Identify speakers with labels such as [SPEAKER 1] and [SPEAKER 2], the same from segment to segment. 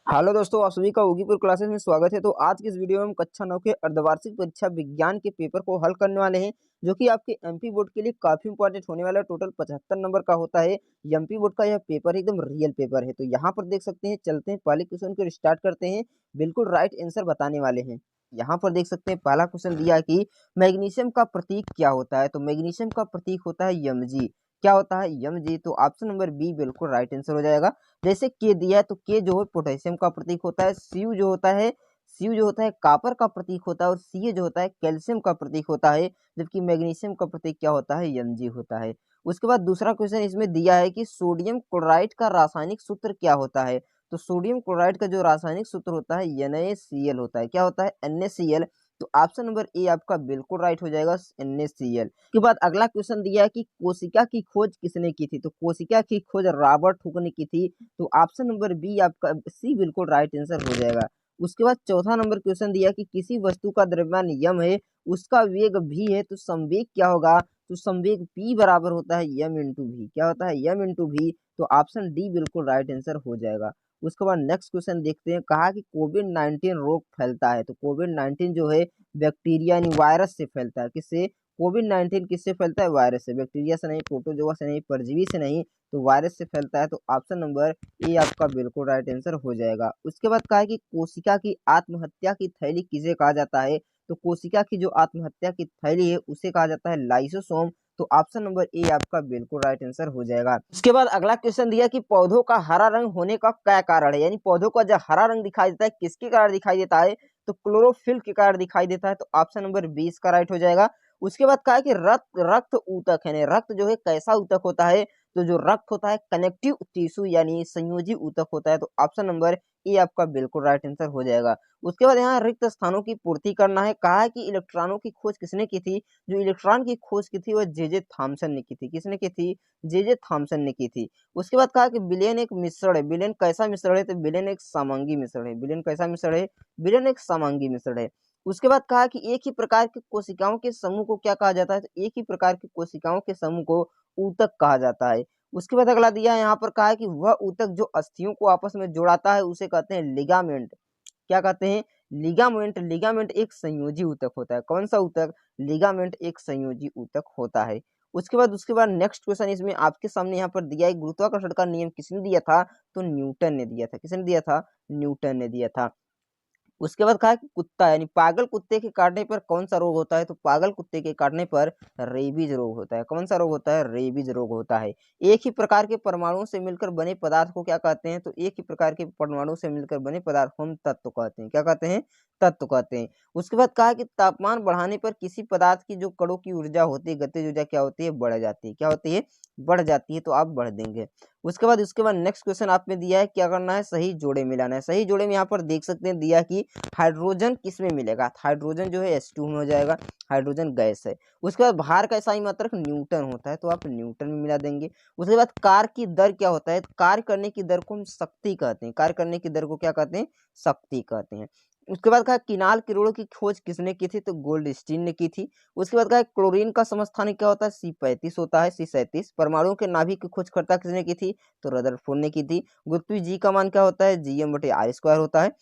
[SPEAKER 1] Hello दोस्तों, आप सभी का उगीपुर क्लासेस में स्वागत है। तो आज की इस वीडियो में हम कक्षा 9 के अर्धवार्षिक परीक्षा विज्ञान के पेपर को हल करने वाले हैं, जो कि आपके एमपी बोर्ड के लिए काफी इंपॉर्टेंट होने वाला है। टोटल 75 नंबर का होता है। एमपी बोर्ड का यह पेपर एकदम रियल पेपर है। तो यहाँ पर देख सकते हैं, चलते हैं पहले क्वेश्चन को स्टार्ट करते हैं। बिल्कुल राइट आंसर बताने वाले हैं। यहाँ पर देख सकते हैं, पहला क्वेश्चन दिया है कि मैग्नीशियम का प्रतीक क्या होता है। तो मैग्नीशियम का प्रतीक होता है Mg। क्या होता है? Mg। तो ऑप्शन नंबर बी बिल्कुल राइट आंसर हो जाएगा। जैसे के दिया है, तो के जो है पोटेशियम का प्रतीक होता है। सीयू जो होता है कॉपर का प्रतीक होता है। और सी जो होता है कैल्शियम का प्रतीक होता है। जबकि मैग्नीशियम का प्रतीक क्या होता है? Mg होता है। उसके बाद दूसरा क्वेश्चन इसमें दिया है कि सोडियम क्लोराइड का रासायनिक सूत्र क्या होता है। तो सोडियम क्लोराइड का जो रासायनिक सूत्र होता है NaCl होता है। क्या होता है? NaCl। तो ऑप्शन नंबर ए आपका बिल्कुल राइट हो जाएगा, NaCl। के बाद अगला क्वेश्चन दिया है कि कोशिका की खोज किसने की थी। तो कोशिका की खोज रॉबर्ट हुक ने की थी। तो ऑप्शन नंबर बी आपका सी बिल्कुल राइट आंसर हो जाएगा। उसके बाद चौथा नंबर क्वेश्चन दिया कि किसी वस्तु का द्रव्यमान यम है, उसका वेग भी है, तो संवेग क्या होगा? तो संवेग p बराबर होता है यम इंटू भी। क्या होता है? यम इंटू भी। तो ऑप्शन डी बिल्कुल राइट आंसर हो जाएगा। उसके बाद नेक्स्ट क्वेश्चन देखते हैं। कहा कि कोविड-19 रोग फैलता है। तो कोविड-19 जो है बैक्टीरिया यानी वायरस से फैलता है। किससे? कोविड-19 किससे फैलता है? वायरस से। बैक्टीरिया से नहीं, प्रोटोजोआ से नहीं, परजीवी से नहीं, तो वायरस से फैलता है। तो ऑप्शन नंबर ए आपका बिल्कुल राइट आंसर हो जाएगा। उसके बाद कहा है कि कोशिका की आत्महत्या की थैली किसे कहा जाता है। तो कोशिका की जो आत्महत्या की थैली है उसे कहा जाता है लाइसोसोम। तो ऑप्शन नंबर ए आपका बिल्कुल राइट आंसर हो जाएगा। उसके बाद अगला क्वेश्चन दिया कि पौधों का हरा रंग होने का क्या कारण है। यानी पौधों का जो हरा रंग दिखाई देता है किसके कारण दिखाई देता है? तो क्लोरोफिल के कारण दिखाई देता है। तो ऑप्शन नंबर 20 का राइट हो जाएगा। उसके बाद कहा है कि रक्त रक्त ऊतक है। रक्त जो है कैसा ऊतक होता है? तो जो रक्त होता है कनेक्टिव टिश्यू यानी संयोजी ऊतक होता है। तो ऑप्शन नंबर ए आपका बिल्कुल राइट आंसर हो जाएगा। उसके बाद यहाँ रिक्त स्थानों की पूर्ति करना है। कहा है कि इलेक्ट्रॉनों की खोज किसने की थी। जो इलेक्ट्रॉन की खोज की थी वह जे थॉमसन ने की थी। किसने की थी? जे थॉमसन ने की थी। उसके बाद कहा कि विलयन एक मिश्रण है। विलयन कैसा मिश्रण है? तो विलयन एक समांगी मिश्रण है। विलयन कैसा मिश्रण है? विलयन एक समांगी मिश्रण है। उसके बाद कहा कि एक ही प्रकार की कोशिकाओं के समूह को क्या कहा जाता है। तो एक ही प्रकार की कोशिकाओं के समूह को ऊतक कहा जाता है। उसके बाद अगला दिया है, यहाँ पर कहा है कि वह ऊतक जो अस्थियों को आपस में जोड़ाता है उसे कहते हैं लिगामेंट। क्या कहते हैं? लिगामेंट। लिगामेंट एक संयोजी ऊतक होता है। कौन सा ऊतक? लिगामेंट एक संयोजी ऊतक होता है। उसके बाद नेक्स्ट क्वेश्चन इसमें आपके सामने यहाँ पर दिया है, गुरुत्वाकर्षण का नियम किसने दिया था। तो न्यूटन ने दिया था। किसने दिया था? न्यूटन ने दिया था। उसके बाद कहा कि कुत्ता यानी पागल कुत्ते के काटने पर कौन सा रोग होता है। तो पागल कुत्ते के काटने पर रेबीज रोग होता है। कौन सा रोग होता है? रेबीज रोग होता है। एक ही प्रकार के परमाणुओं से मिलकर बने पदार्थ को क्या कहते हैं। तो एक ही प्रकार के परमाणु से मिलकर बने पदार्थ को हम तत्व कहते हैं। क्या कहते हैं? तत्व कहते हैं। उसके बाद कहा कि तापमान बढ़ाने पर किसी पदार्थ की जो कणों की ऊर्जा होती है, गतिज ऊर्जा क्या होती है? बढ़ जाती है। क्या होती है? बढ़ जाती है। तो आप बढ़ देंगे। उसके बाद नेक्स्ट क्वेश्चन आप में दिया है, क्या करना है? सही जोड़े मिलाना है। सही जोड़े में यहाँ पर देख सकते हैं दिया कि हाइड्रोजन किस में मिलेगा। हाइड्रोजन जो है H2 में हो जाएगा। हाइड्रोजन गैस है। उसके बाद भार का इकाई मात्रक न्यूटन होता है, तो आप न्यूटन में मिला देंगे। उसके बाद कार्य की दर क्या होता है? कार्य करने की दर को हम शक्ति कहते हैं। कार्य करने की दर को क्या कहते हैं? शक्ति कहते हैं। उसके बाद कहा किनाल किरणों की खोज किसने की थी। तो गोल्डस्टीन ने की थी। उसके बाद कहा क्लोरीन का समस्थानिक क्या होता है। C35 होता है। C37। परमाणुओं के नाभिक की खोजकर्ता किसने की थी। तो रदरफोर्ड ने की थी। गुरुत्वीय जी का मान क्या होता है। Gm/r² होता है।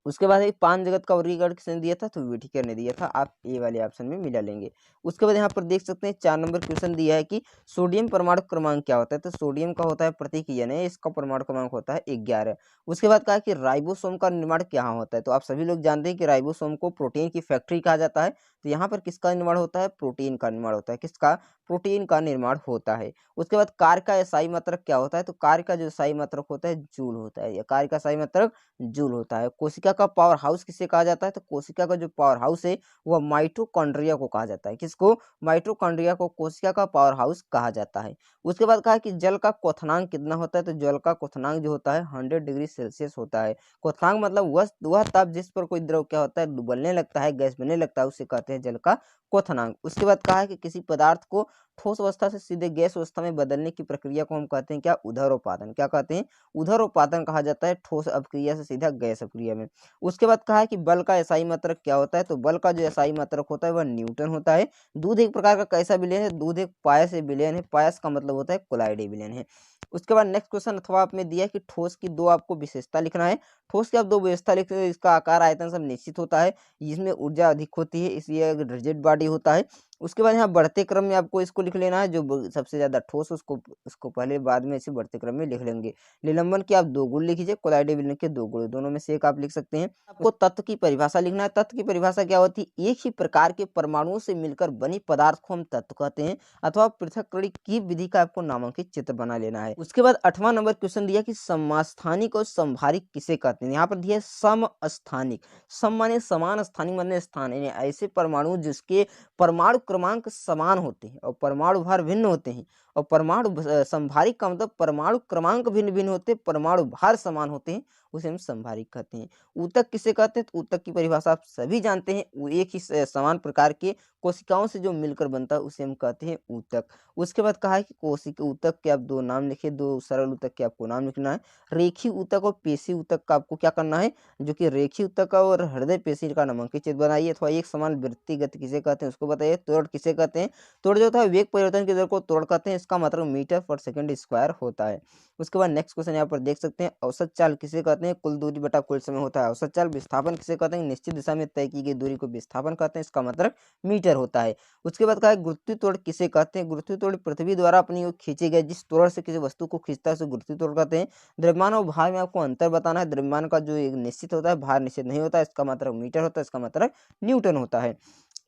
[SPEAKER 1] उसके बाद 5 जगत का वर्गीकरण किसने दिया था। तो व्हिटेकर ने दिया था। आप ए वाले ऑप्शन में मिला लेंगे। उसके बाद यहाँ पर देख सकते हैं 4 नंबर क्वेश्चन दिया है कि सोडियम परमाणु क्रमांक क्या होता है। तो सोडियम का होता है प्रतीक N है। इसका परमाणु क्रमांक होता है 11। उसके बाद कहा कि राइबोसोम का निर्माण कहाँ होता है। तो आप सभी लोग जानते हैं कि राइबोसोम को प्रोटीन की फैक्ट्री कहा जाता है। तो यहाँ पर किसका निर्माण होता है? प्रोटीन का निर्माण होता है। किसका? प्रोटीन का निर्माण होता है। उसके बाद कार्य का SI मात्रक क्या होता है। तो कार्य का जो SI मात्रक होता है जूल होता है। या कार्य का SI मात्रक जूल होता है। कोशिका का पावर हाउस किसे कहा जाता है। तो कोशिका का जो पावर हाउस है वह माइटोकॉन्ड्रिया को कहा जाता है। किसको? माइटोकॉन्ड्रिया को कोशिका का पावर हाउस कहा जाता है। उसके बाद कहा कि जल का क्वथनांक कितना होता है। तो जल का क्वथनांक जो होता है 100 डिग्री सेल्सियस होता है। क्वथनांक मतलब वह ताप जिस पर कोई द्रव क्या होता है, उबलने लगता है, गैस बनने लगता है, उसे कहते हैं जल का क्वथनांक। उसके बाद कहा है कि किसी पदार्थ को ठोस अवस्था से सीधे गैस अवस्था में बदलने की प्रक्रिया को हम कहते हैं क्या, उदरोपादन। क्या कहते हैं, उदरोपादन कहा जाता है ठोस अपक्रिया से सीधा गैस अपक्रिया में। उसके बाद कहा है कि बल का एसआई मात्रक क्या होता है, तो बल का जो एसआई मात्रक होता है वह न्यूटन होता है। दूध एक प्रकार का कैसा विलयन है, दूध एक पायस विलयन है, पायस का मतलब होता है कोलाइडे विलयन है। उसके बाद नेक्स्ट क्वेश्चन अथवा आपने दिया है कि ठोस की दो आपको विशेषता लिखना है। ठोस की आप दो विशेषता लिखते हैं, इसका आकार आयतन सब निश्चित होता है, इसमें ऊर्जा अधिक होती है, इसलिए रिजिड बॉडी होता है। उसके बाद यहाँ बढ़ते क्रम में आपको इसको लिख लेना है, जो सबसे ज्यादा ठोस उसको उसको पहले बाद में इसे बढ़ते क्रम में लिख लेंगे। निलंबन की आप दो गुण लिख लीजिए, कोलाइडे विलयन के दो गुण, दोनों में से एक आप लिख सकते हैं। आपको तत्व की परिभाषा लिखना है। तत्व की परिभाषा क्या होती है, एक ही प्रकार के परमाणुओं से मिलकर बनी पदार्थ को हम तत्व कहते हैं, अथवा पृथक्करण की विधि का आपको नामांकित चित्र बना लेना है। उसके बाद 8वां नंबर क्वेश्चन दिया कि समस्थानिक और समभारिक किसे कहते हैं। यहाँ पर दिया है समस्थानिक। सम माने समान, स्थानिक माने स्थान, यानी ऐसे परमाणु जिसके परमाणु क्रमांक समान होते हैं और परमाणु भार भिन्न होते हैं, और परमाणु समभारिक का मतलब परमाणु क्रमांक भिन्न भिन्न होते हैं, परमाणु भार समान होते हैं, उसे हम समभारिक कहते हैं। ऊतक किसे कहते हैं, तो ऊतक की परिभाषा आप सभी जानते हैं, वो एक ही समान प्रकार के कोशिकाओं से जो मिलकर बनता है उसे हम कहते हैं ऊतक। उसके बाद कहा है कि कोशिका ऊतक के आप दो नाम लिखे, दो सरल ऊतक के आपको नाम लिखना है। रेखी ऊतक और पेशी ऊतक का आपको क्या करना है, जो कि रेखी ऊतक और हृदय पेशी का नामांकित चित्र बनाइए, अथवा एक समान वृत्ति गति किसे कहते हैं उसको बताइए। त्वरण किसे कहते हैं, त्वरण जो होता है वेग परिवर्तन की दर को त्वरण कहते हैं, इसका मतलब मीटर पर सेकंड स्क्वायर होता है। उसके बाद नेक्स्ट क्वेश्चन यहाँ पर देख सकते हैं, औसत चाल किसे कहते हैं, कुल दूरी बटा कुल समय होता है औसत चाल। विस्थापन किसे कहते हैं, निश्चित दिशा में तय की गई दूरी को विस्थापन कहते हैं, इसका मतलब मीटर होता है। उसके बाद कहा है गुरुत्वीय त्वरण किसे कहते हैं, गुरुत्वीय त्वरण पृथ्वी द्वारा अपनी ओर खींचे गए जिस त्वरण से किसी वस्तु को खींचता है उसे गुरुत्वीय त्वरण कहते हैं। द्रव्यमान और भार में आपको अंतर बताना है, द्रव्यमान का जो एक निश्चित होता है, भार निश्चित नहीं होता है, इसका मतलब मीटर होता है, इसका मतलब न्यूटन होता है।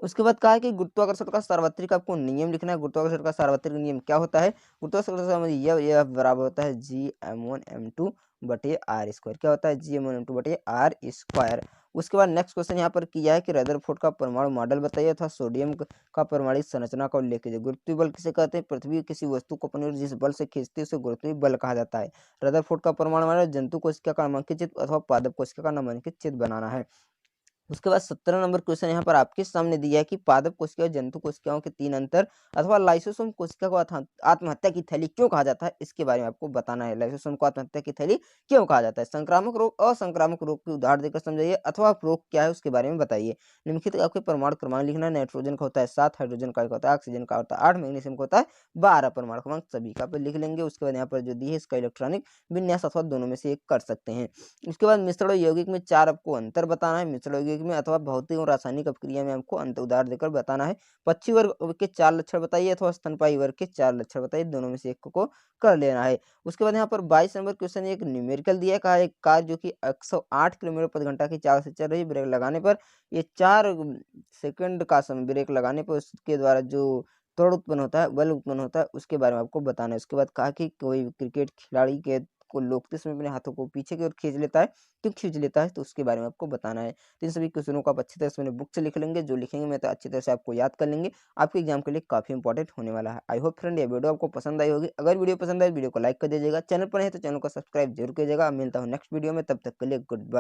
[SPEAKER 1] उसके बाद कहा है कि गुरुत्वाकर्षण का सार्वत्रिक आपको नियम लिखना है। गुरुत्वाकर्षण का सार्वत्रिक नियम क्या होता है, गुरुत्वाकर्षण का यह बराबर होता है Gm1m2 बटे आर स्क्वायर। क्या होता है, Gm1m2 बटे आर स्क्वायर। उसके बाद नेक्स्ट क्वेश्चन यहाँ पर किया है कि रदरफोर्ड का परमाणु मॉडल बताइए, अथवा सोडियम का परमाणु संरचना का उल्लेख कीजिए। गुरुत्वीय बल किसे कहते हैं, पृथ्वी किसी वस्तु को अपनी ओर जिस बल से खींचती है उसे गुरुत्वीय बल कहा जाता है। रदरफोर्ड का परमाणु मॉडल जंतु कोशिका का नामांकित चित्र अथवा पादप कोशिका का नामांकित चित्र बनाना है। उसके बाद 17 नंबर क्वेश्चन यहाँ पर आपके सामने दिया है कि पादप कोशिका और जंतु कोशिकाओं के तीन अंतर, अथवा लाइसोसोम कोशिका को आत्महत्या की थैली क्यों कहा जाता है, इसके बारे में आपको बताना है। लाइसोसोम को आत्महत्या की थैली क्यों कहा जाता है। संक्रामक रोग, असंक्रामक रोग की उदाहरण देकर समझाइए, अथवा आप रोग क्या है उसके बारे में बताइए। निम्नलिखित आपके परमाणु क्रमांक लिखना है। नाइट्रोजन का होता है 7, हाइड्रोजन का होता है, ऑक्सीजन का होता है 8, मैग्नीशियम का होता है 12 परमाणु क्रमांक सभी का पे लिख लेंगे। उसके बाद यहाँ पर जो दी है इसका इलेक्ट्रॉनिक विन्यास अथवा दोनों में से एक कर सकते हैं। उसके बाद मिश्रण और यौगिक में 4 आपको अंतर बताना है। मिश्रण और यौगिक में अथवा भौतिक और रासायनिक अपक्रिया में आपको अंतर उदाहरण देकर बताना है। पक्षी वर्ग के 4 लक्षण बताइए, अथवा स्तनपायी वर्ग के 4 लक्षण बताइए, दोनों में से एक को कर लेना है। उसके बाद यहाँ पर 22 नंबर क्वेश्चन एक न्यूमेरिकल दिया है, कहा एक कार जो कि 108 किलोमीटर प्रति घंटा की चाल से चल रही है, ब्रेक लगाने पर ये 4 सेकंड का समय ब्रेक लगाने पर उसके द्वारा जो त्वरण उत्पन्न होता है, बल उत्पन्न होता है, उसके बारे में आपको बताना है। उसके बाद कहा कि कोई क्रिकेट खिलाड़ी के को लोकते समय अपने हाथों को पीछे की ओर खींच लेता है, क्यों खींच लेता है, तो उसके बारे में आपको बताना है। तो इन सभी क्वेश्चनों को आप अच्छी तरह से मैंने बुक से लिख लेंगे, जो लिखेंगे मैं तो अच्छी तरह से आपको याद कर लेंगे, आपके एग्जाम के लिए काफी इंपॉर्टेंट होने वाला है। आई होप फ्रेंड ये वीडियो आपको पसंद आई होगी। अगर वीडियो पसंद आए वीडियो को लाइक कर दीजिएगा, चैनल पर है तो चैनल को सब्सक्राइब जरूर कीजिएगा। मिलता हूँ नेक्स्ट वीडियो में, तब तक के लिए गुड बाय।